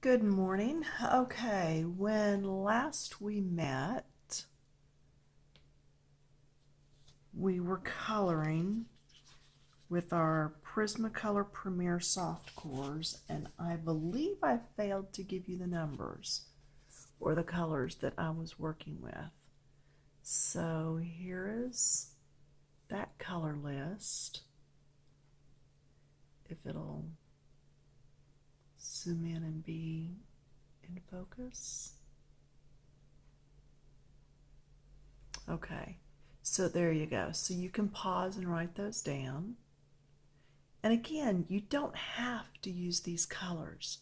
Good morning. Okay, when last we met, we were coloring with our Prismacolor Premier Soft Cores, and I believe I failed to give you the numbers or the colors that I was working with. So here is that color list. If it'll zoom in and be in focus. Okay, so there you go. So you can pause and write those down. And again, you don't have to use these colors.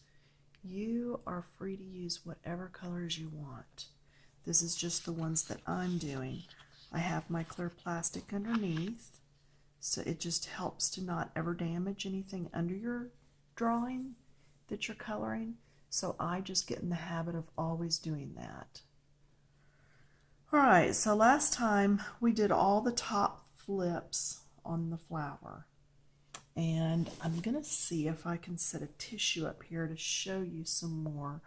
You are free to use whatever colors you want. This is just the ones that I'm doing. I have my clear plastic underneath, so it just helps to not ever damage anything under your drawing that you're coloring. So I just get in the habit of always doing that. All right, so last time we did all the top flips on the flower. And I'm going to see if I can set a tissue up here to show you some more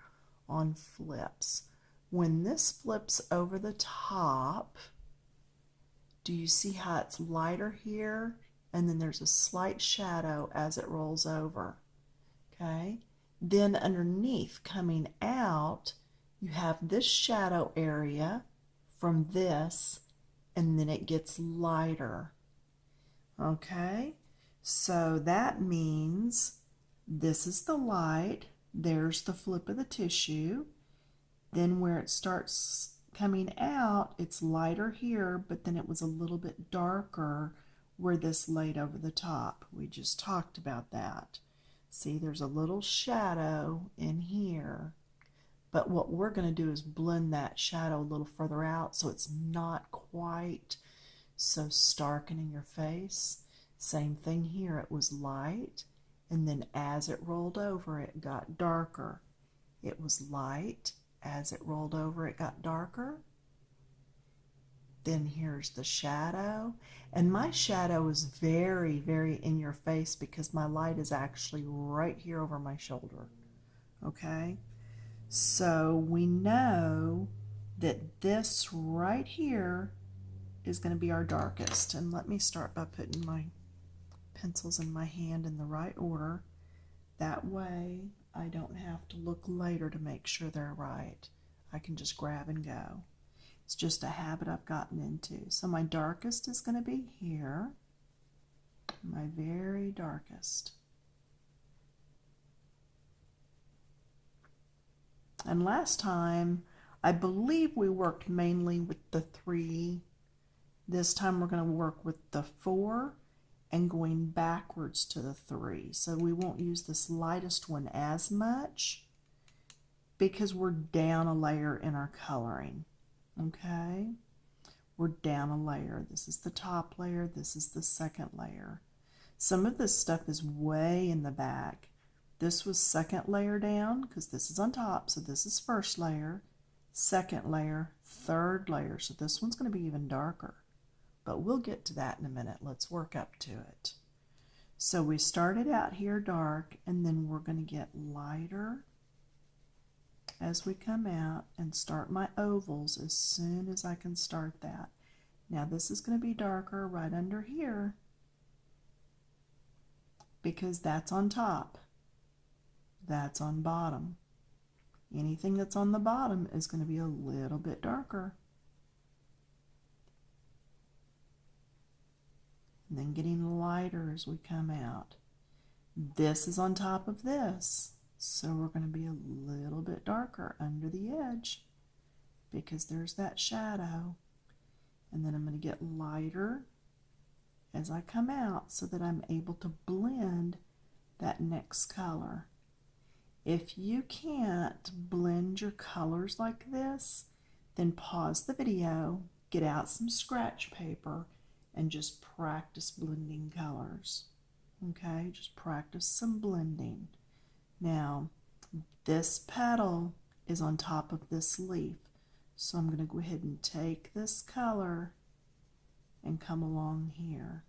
on flips. When this flips over the top, do you see how it's lighter here? And then there's a slight shadow as it rolls over. Okay? Then underneath, coming out, you have this shadow area from this, and then it gets lighter. Okay? So that means this is the light, there's the flip of the tissue, then where it starts coming out, it's lighter here, but then it was a little bit darker where this laid over the top. We just talked about that. See, there's a little shadow in here, but what we're going to do is blend that shadow a little further out so it's not quite so stark and in your face. Same thing here, it was light, and then as it rolled over, it got darker. It was light, as it rolled over, it got darker. Then here's the shadow, and my shadow is very, very in your face because my light is actually right here over my shoulder. Okay, so we know that this right here is going to be our darkest, and let me start by putting my pencils in my hand in the right order. That way I don't have to look later to make sure they're right. I can just grab and go. It's just a habit I've gotten into. So my darkest is going to be here, my very darkest. And last time, I believe we worked mainly with the 3. This time we're going to work with the 4 and going backwards to the 3. So we won't use this lightest one as much because we're down a layer in our coloring. Okay? We're down a layer. This is the top layer. This is the second layer. Some of this stuff is way in the back. This was second layer down because this is on top. So this is first layer, second layer, third layer. So this one's going to be even darker. But we'll get to that in a minute. Let's work up to it. So we started out here dark, and then we're going to get lighter as we come out and start my ovals as soon as I can start that. Now this is going to be darker right under here because that's on top. That's on bottom. Anything that's on the bottom is going to be a little bit darker. And then getting lighter as we come out. This is on top of this, so we're going to be a little bit darker under the edge because there's that shadow. And then I'm going to get lighter as I come out so that I'm able to blend that next color. If you can't blend your colors like this, then pause the video, get out some scratch paper, and just practice blending colors. Okay, just practice some blending. Now, this petal is on top of this leaf, so I'm going to go ahead and take this color and come along here.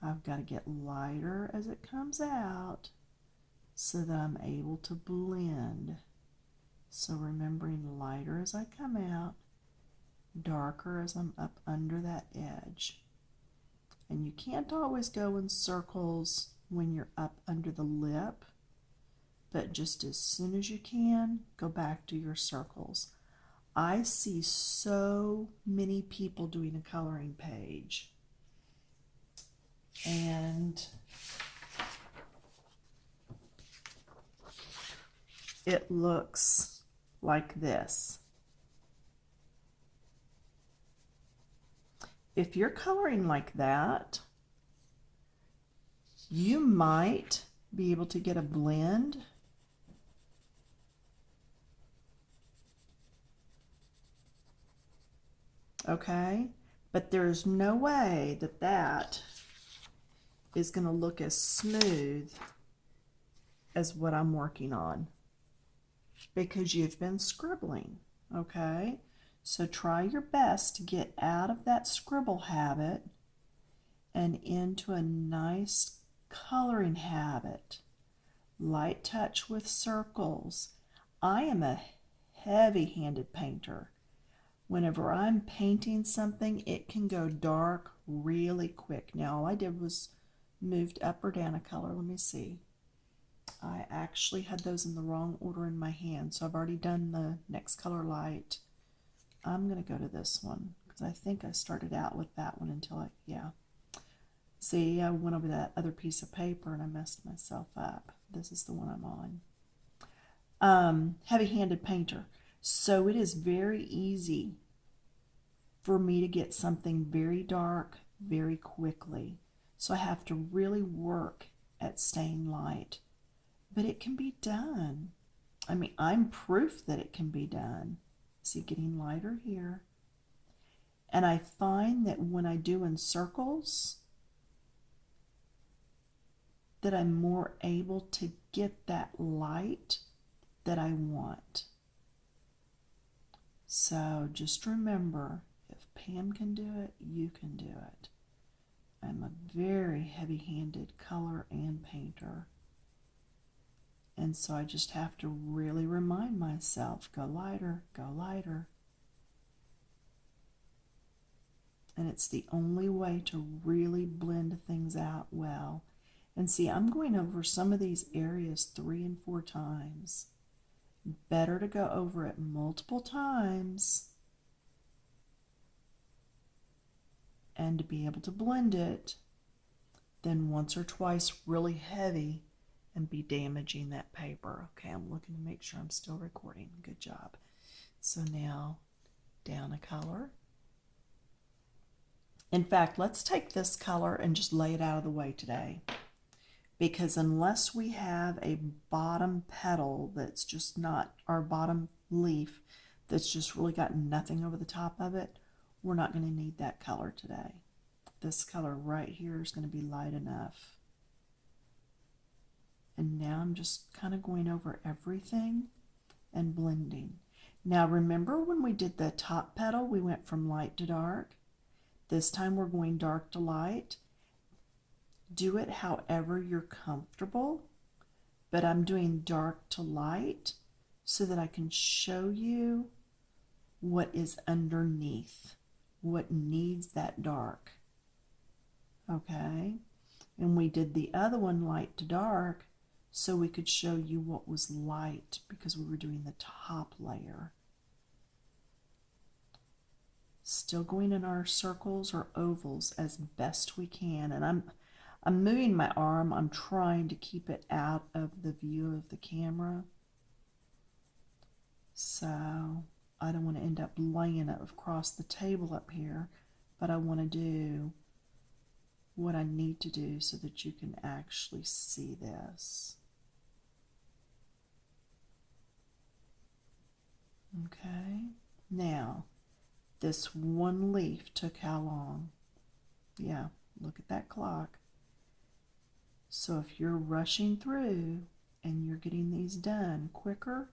I've got to get lighter as it comes out so that I'm able to blend. So remembering lighter as I come out, darker as I'm up under that edge. And you can't always go in circles when you're up under the lip, but just as soon as you can, go back to your circles. I see so many people doing a coloring page, and it looks like this. If you're coloring like that, you might be able to get a blend. Okay, but there's no way that that is going to look as smooth as what I'm working on, because you've been scribbling. Okay, so try your best to get out of that scribble habit and into a nice coloring habit. Light touch with circles. I am a heavy-handed painter. Whenever I'm painting something, it can go dark really quick. Now, all I did was moved up or down a color. Let me see. I actually had those in the wrong order in my hand, so I've already done the next color light. I'm going to go to this one because I think I started out with that one until yeah. See, I went over that other piece of paper and I messed myself up. This is the one I'm on. Heavy-handed painter. So it is very easy for me to get something very dark very quickly. So I have to really work at staying light. But it can be done. I mean, I'm proof that it can be done. See, getting lighter here. And I find that when I do in circles, that I'm more able to get that light that I want. So just remember, if Pam can do it, you can do it. I'm a very heavy-handed color and painter. And so I just have to really remind myself, go lighter, go lighter. And it's the only way to really blend things out well. And see, I'm going over some of these areas 3 and 4 times. Better to go over it multiple times and to be able to blend it than once or twice really heavy and be damaging that paper. Okay, I'm looking to make sure I'm still recording. Good job. So now down a color. In fact, let's take this color and just lay it out of the way today. Because unless we have a bottom petal that's just not, our bottom leaf that's just really got nothing over the top of it, we're not going to need that color today. This color right here is going to be light enough. And now I'm just kind of going over everything and blending. Now remember when we did the top petal, we went from light to dark? This time we're going dark to light. Do it however you're comfortable, but I'm doing dark to light so that I can show you what is underneath, what needs that dark. Okay? And we did the other one light to dark so we could show you what was light because we were doing the top layer. Still going in our circles or ovals as best we can. And I'm moving my arm. I'm trying to keep it out of the view of the camera. So I don't want to end up laying it across the table up here, but I want to do what I need to do so that you can actually see this. Okay, now this one leaf took how long? Yeah, look at that clock. So if you're rushing through and you're getting these done quicker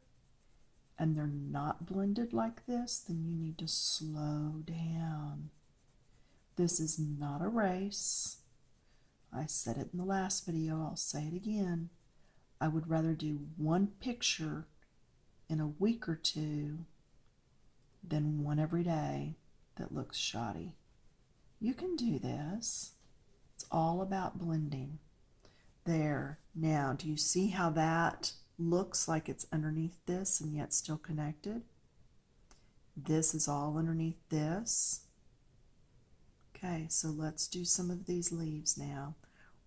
and they're not blended like this, then you need to slow down. This is not a race. I said it in the last video, I'll say it again. I would rather do one picture in a week or two than one every day that looks shoddy. You can do this. It's all about blending. There. Now, do you see how that looks like it's underneath this and yet still connected? This is all underneath this. Okay, so let's do some of these leaves now.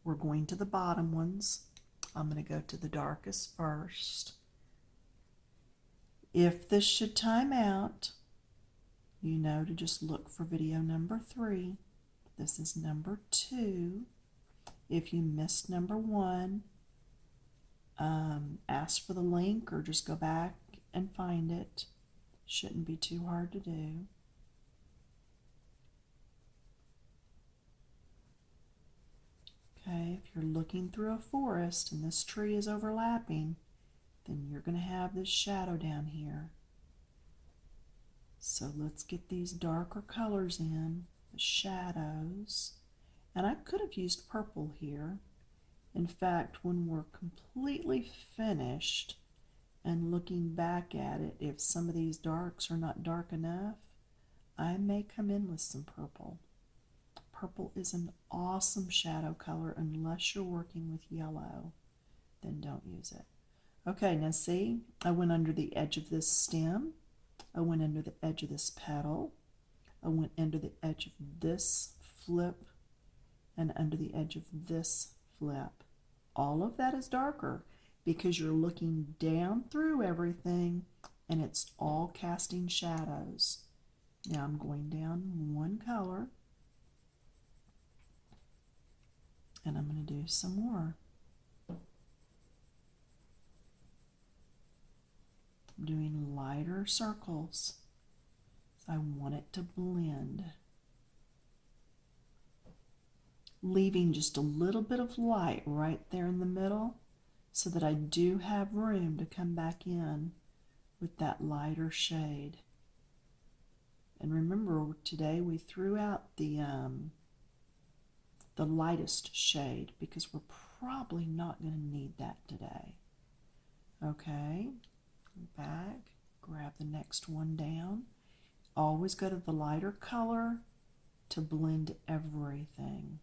We're going to the bottom ones. I'm going to go to the darkest first. If this should time out, you know to just look for video number 3. This is number 2. If you missed number 1, ask for the link or just go back and find it. Shouldn't be too hard to do. Okay, if you're looking through a forest and this tree is overlapping, then you're going to have this shadow down here. So let's get these darker colors in, the shadows. And I could have used purple here. In fact, when we're completely finished and looking back at it, if some of these darks are not dark enough, I may come in with some purple. Purple is an awesome shadow color unless you're working with yellow. Then don't use it. Okay, now see, I went under the edge of this stem. I went under the edge of this petal. I went under the edge of this flip and under the edge of this flip. All of that is darker because you're looking down through everything and it's all casting shadows. Now I'm going down one color and I'm going to do some more. I'm doing lighter circles. I want it to blend. Leaving just a little bit of light right there in the middle so that I do have room to come back in with that lighter shade. And remember, today we threw out the lightest shade because we're probably not going to need that today. Okay, back, grab the next one down. Always go to the lighter color to blend everything.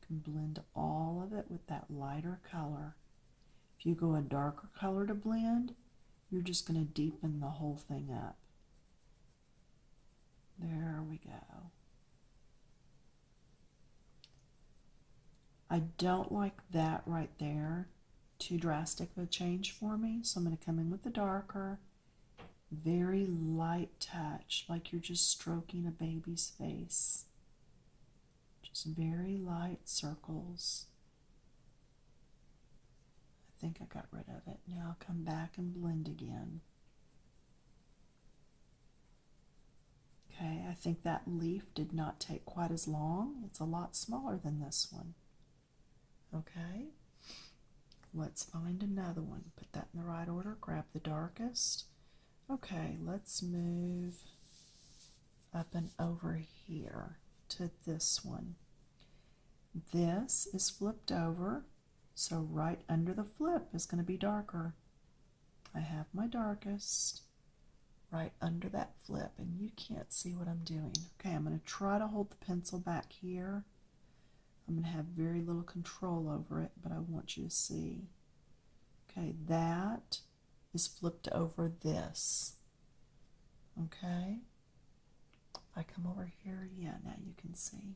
You can blend all of it with that lighter color. If you go a darker color to blend, you're just going to deepen the whole thing up. There we go. I don't like that right there. Too drastic of a change for me, so I'm going to come in with the darker. Very light touch, like you're just stroking a baby's face. Just very light circles. I think I got rid of it. Now I'll come back and blend again. Okay, I think that leaf did not take quite as long. It's a lot smaller than this one. Okay, let's find another one. Put that in the right order. Grab the darkest. Okay, let's move up and over here to this one. This is flipped over, so right under the flip is going to be darker. I have my darkest right under that flip, and you can't see what I'm doing. Okay, I'm going to try to hold the pencil back here. I'm going to have very little control over it, but I want you to see. Okay, that is flipped over this. Okay, I come over here, yeah, now you can see.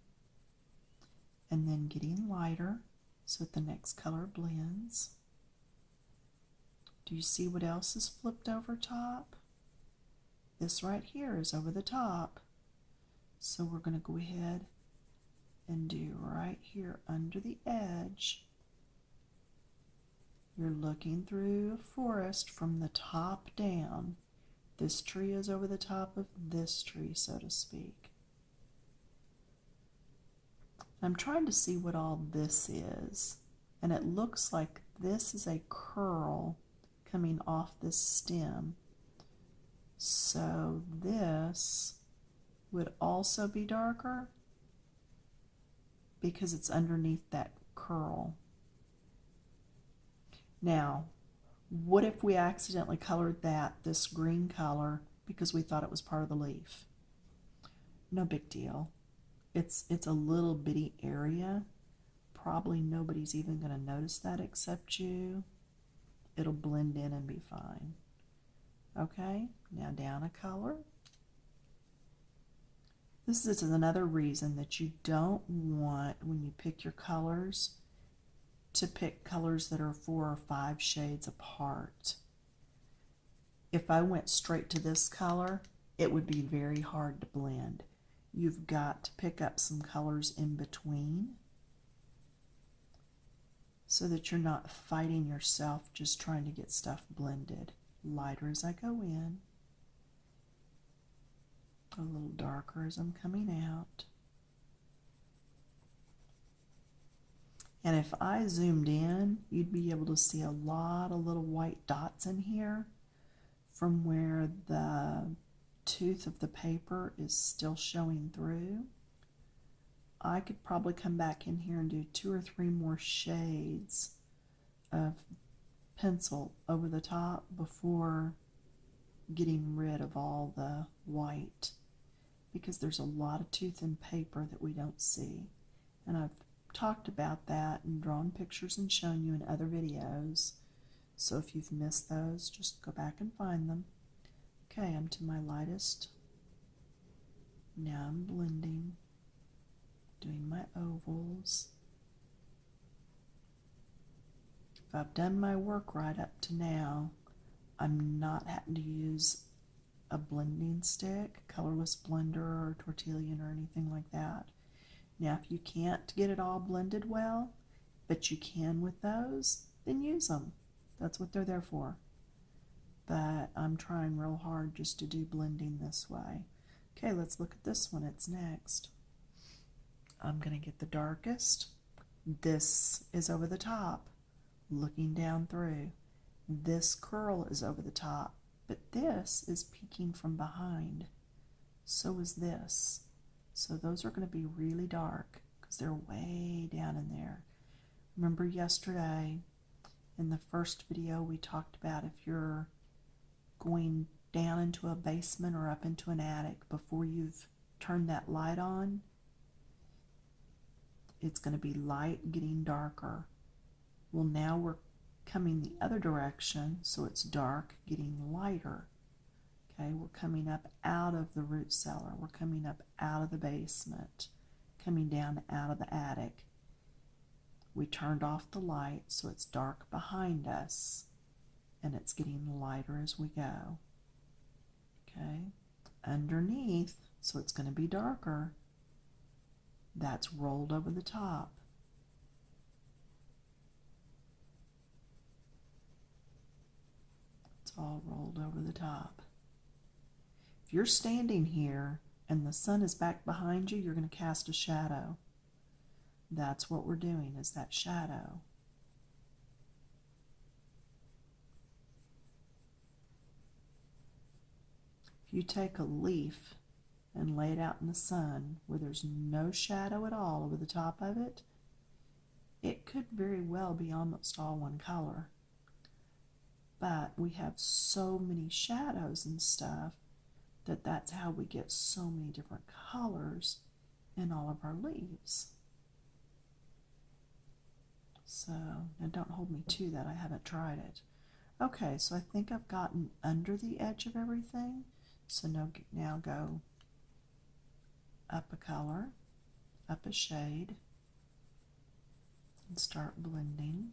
And then getting lighter so that the next color blends. Do you see what else is flipped over top? This right here is over the top. So we're going to go ahead and do right here under the edge. You're looking through a forest from the top down. This tree is over the top of this tree, so to speak. I'm trying to see what all this is, and it looks like this is a curl coming off this stem. So this would also be darker because it's underneath that curl. Now, what if we accidentally colored this green color because we thought it was part of the leaf? No big deal. It's a little bitty area. Probably nobody's even going to notice that except you. It'll blend in and be fine. Okay, now down a color. This is another reason that you don't want, when you pick your colors, to pick colors that are 4 or 5 shades apart. If I went straight to this color, it would be very hard to blend. You've got to pick up some colors in between so that you're not fighting yourself just trying to get stuff blended. Lighter as I go in, a little darker as I'm coming out. And if I zoomed in, you'd be able to see a lot of little white dots in here from where the tooth of the paper is still showing through. I could probably come back in here and do 2 or 3 more shades of pencil over the top before getting rid of all the white, because there's a lot of tooth and paper that we don't see. And I've talked about that and drawn pictures and shown you in other videos. So if you've missed those, just go back and find them. Okay, I'm to my lightest. Now I'm blending, doing my ovals. If I've done my work right up to now, I'm not having to use a blending stick, colorless blender or tortillon or anything like that. Now, if you can't get it all blended well, but you can with those, then use them. That's what they're there for. But I'm trying real hard just to do blending this way. Okay, let's look at this one. It's next. I'm going to get the darkest. This is over the top, looking down through. This curl is over the top, but this is peeking from behind. So is this. So those are going to be really dark because they're way down in there. Remember yesterday in the first video we talked about if you're going down into a basement or up into an attic before you've turned that light on, it's going to be light getting darker. Well, now we're coming the other direction, so it's dark getting lighter. Okay, we're coming up out of the root cellar. We're coming up out of the basement, coming down out of the attic. We turned off the light, so it's dark behind us, and it's getting lighter as we go. Okay, underneath, so it's going to be darker. That's rolled over the top. It's all rolled over the top. If you're standing here and the sun is back behind you, you're going to cast a shadow. That's what we're doing, is that shadow. If you take a leaf and lay it out in the sun where there's no shadow at all over the top of it, it could very well be almost all one color. But we have so many shadows and stuff that's how we get so many different colors in all of our leaves. So, now don't hold me to that, I haven't tried it. Okay, so I think I've gotten under the edge of everything. So now go up a color, up a shade, and start blending.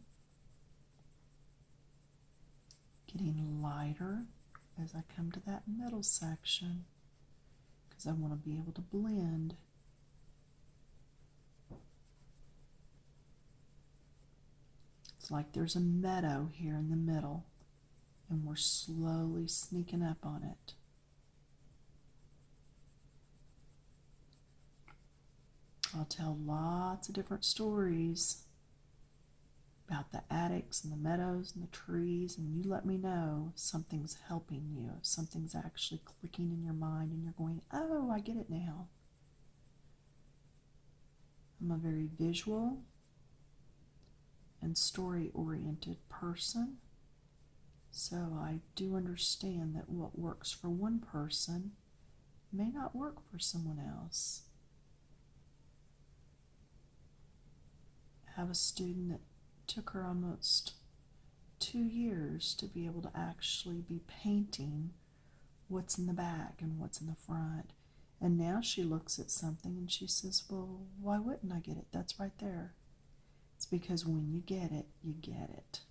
Getting lighter as I come to that middle section because I want to be able to blend. It's like there's a meadow here in the middle and we're slowly sneaking up on it. I'll tell lots of different stories about the attics and the meadows and the trees, and you let me know if something's helping you, if something's actually clicking in your mind and you're going, oh, I get it now. I'm a very visual and story-oriented person. So I do understand that what works for one person may not work for someone else. I have a student that took her almost 2 years to be able to actually be painting what's in the back and what's in the front. And now she looks at something and she says, well, why wouldn't I get it? That's right there. It's because when you get it, you get it.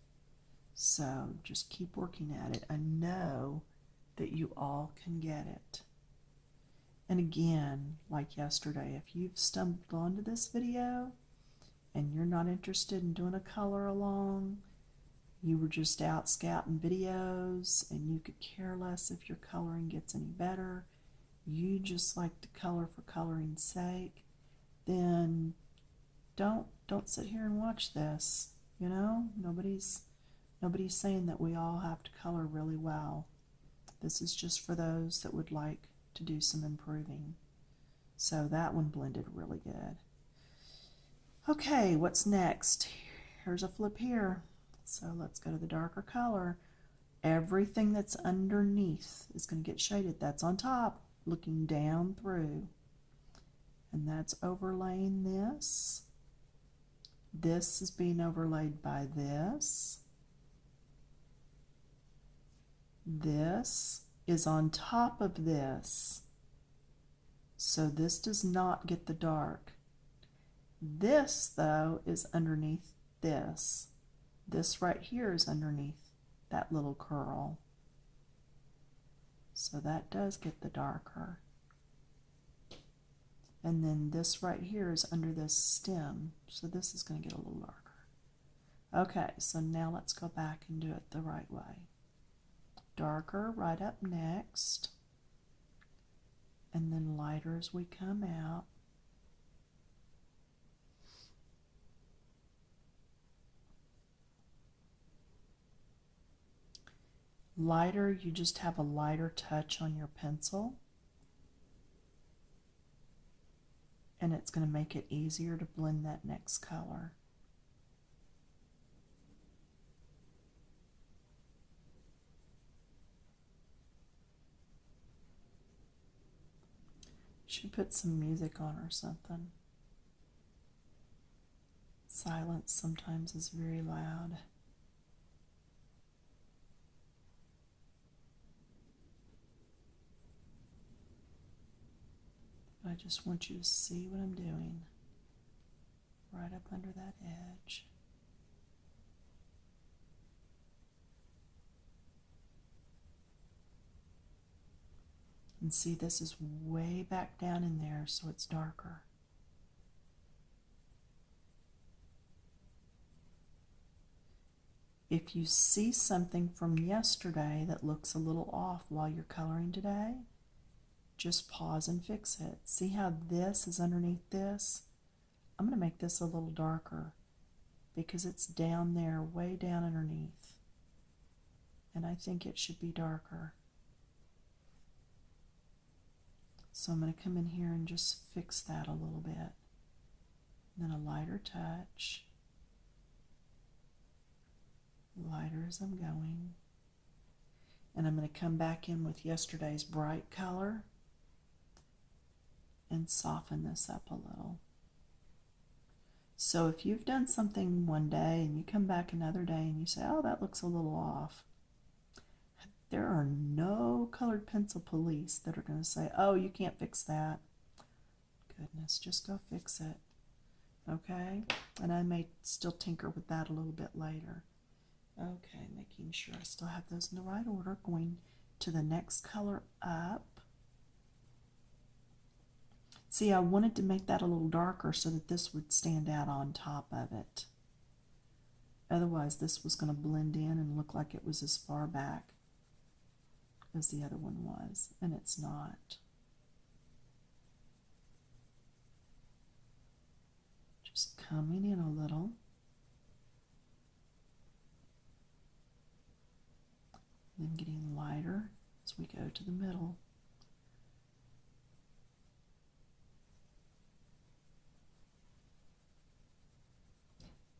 So just keep working at it. I know that you all can get it. And again, like yesterday, if you've stumbled onto this video and you're not interested in doing a color along, you were just out scouting videos and you could care less if your coloring gets any better, you just like to color for coloring's sake, then don't sit here and watch this. You know, nobody's saying that we all have to color really well. This is just for those that would like to do some improving. So that one blended really good. Okay, what's next? Here's a flip here. So let's go to the darker color. Everything that's underneath is going to get shaded. That's on top, looking down through. And that's overlaying this. This is being overlaid by this. This is on top of this. So this does not get the dark. This, though, is underneath this. This right here is underneath that little curl. So that does get the darker. And then this right here is under this stem. So this is going to get a little darker. Okay, so now let's go back and do it the right way. Darker right up next. And then lighter as we come out. Lighter, you just have a lighter touch on your pencil. And it's going to make it easier to blend that next color. Should put some music on or something. Silence sometimes is very loud. I just want you to see what I'm doing right up under that edge. And see, this is way back down in there, so it's darker. If you see something from yesterday that looks a little off while you're coloring today, just pause and fix it. See how this is underneath this? I'm going to make this a little darker because it's down there, way down underneath. And I think it should be darker. So I'm going to come in here and just fix that a little bit. And then a lighter touch. Lighter as I'm going. And I'm going to come back in with yesterday's bright color and soften this up a little. So if you've done something one day and you come back another day and you say, oh, that looks a little off, there are no colored pencil police that are going to say, oh, you can't fix that. Goodness, just go fix it. Okay? And I may still tinker with that a little bit later. Okay, making sure I still have those in the right order. Going to the next color up. See, I wanted to make that a little darker so that this would stand out on top of it. Otherwise, this was going to blend in and look like it was as far back as the other one was, and it's not. Just coming in a little. Then getting lighter as we go to the middle.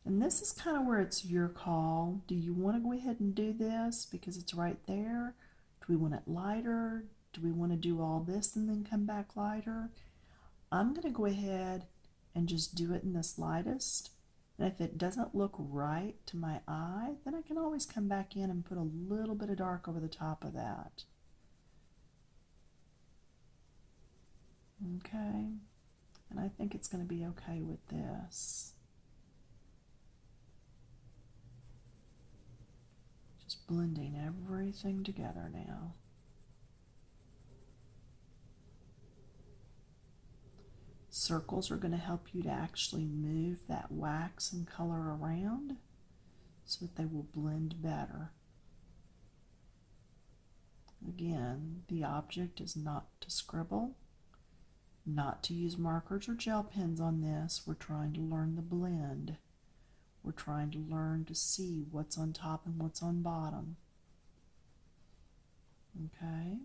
And this is kind of where it's your call. Do you want to go ahead and do this because it's right there? Do we want it lighter? Do we want to do all this and then come back lighter? I'm going to go ahead and just do it in this lightest. And if it doesn't look right to my eye, then I can always come back in and put a little bit of dark over the top of that. Okay, and I think it's going to be okay with this. Just blending everything together now. Circles are going to help you to actually move that wax and color around so that they will blend better. Again, the object is not to scribble, not to use markers or gel pens on this. We're trying to learn the blend. We're trying to learn to see what's on top and what's on bottom. Okay.